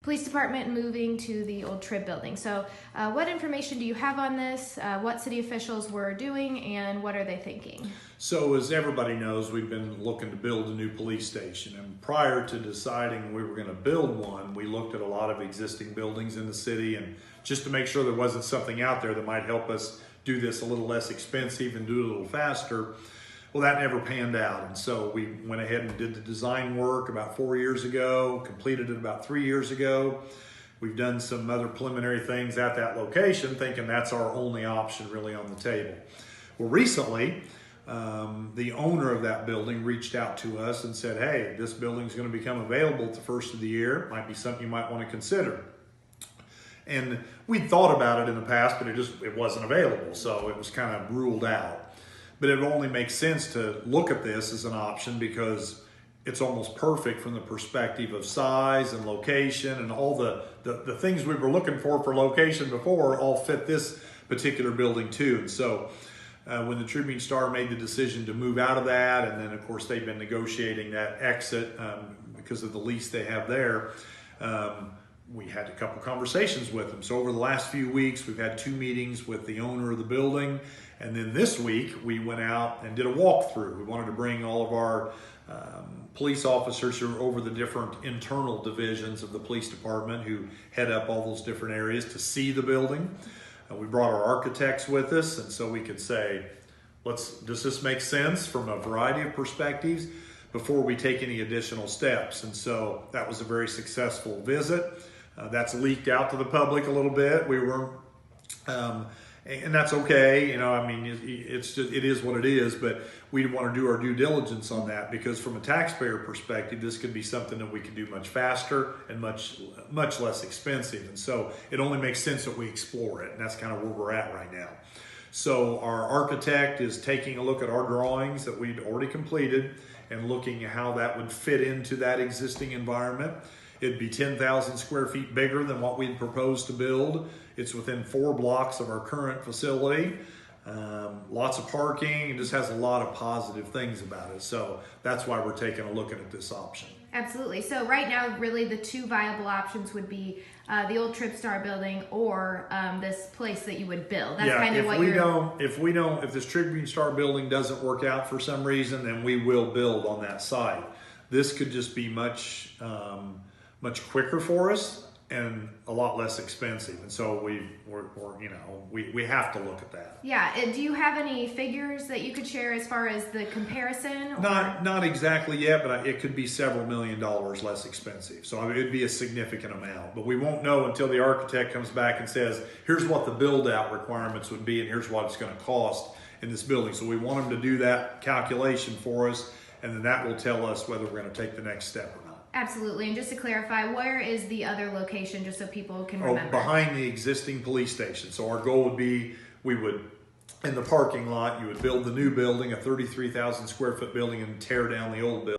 police department moving to the old Trib building. So what information do you have on this? What city officials were doing and what are they thinking? So as everybody knows, we've been looking to build a new police station, and prior to deciding we were going to build one, we looked at a lot of existing buildings in the city, and just to make sure there wasn't something out there that might help us do this a little less expensive and do it a little faster. Well, that never panned out, and so we went ahead and did the design work about 4 years ago, completed it about 3 years ago. We've done some other preliminary things at that location, thinking that's our only option really on the table. Well, recently, the owner of that building reached out to us and said, hey, this building's going to become available at the first of the year. It might be something you might want to consider. And we'd thought about it in the past, but it wasn't available, so it was kind of ruled out. But it only makes sense to look at this as an option because it's almost perfect from the perspective of size and location, and all the things we were looking for location before all fit this particular building too. And so when the Tribune Star made the decision to move out of that, and then of course they've been negotiating that exit because of the lease they have there, we had a couple conversations with them. So over the last few weeks, we've had 2 meetings with the owner of the building. And then this week, we went out and did a walkthrough. We wanted to bring all of our police officers who are over the different internal divisions of the police department who head up all those different areas to see the building. We brought our architects with us, and so we could say, does this make sense from a variety of perspectives before we take any additional steps? And so that was a very successful visit. That's leaked out to the public a little bit. We were, and that's okay. I mean, it is what it is, but we want to do our due diligence on that because from a taxpayer perspective, this could be something that we could do much faster and much less expensive. And so it only makes sense that we explore it. And that's kind of where we're at right now. So our architect is taking a look at our drawings that we'd already completed and looking at how that would fit into that existing environment. It'd be 10,000 square feet bigger than what we'd proposed to build. It's within 4 blocks of our current facility. Lots of parking, and just has a lot of positive things about it. So that's why we're taking a look at this option. Absolutely. So right now, really the 2 viable options would be the old Trib Star building or this place that you would build. That's kind of what if this Tribune Star building doesn't work out for some reason, then we will build on that site. This could just be much quicker for us and a lot less expensive, and so we have to look at that. Yeah. Do you have any figures that you could share as far as the comparison? Not exactly yet, but it could be several $1 million less expensive. So it'd be a significant amount, but we won't know until the architect comes back and says, here's what the build out requirements would be and here's what it's going to cost in this building. So we want them to do that calculation for us, and then that will tell us whether we're going to take the next step or not. Absolutely. And just to clarify, where is the other location, just so people can remember? Behind the existing police station. So our goal would be, in the parking lot, you would build the new building, a 33,000 square foot building, and tear down the old building.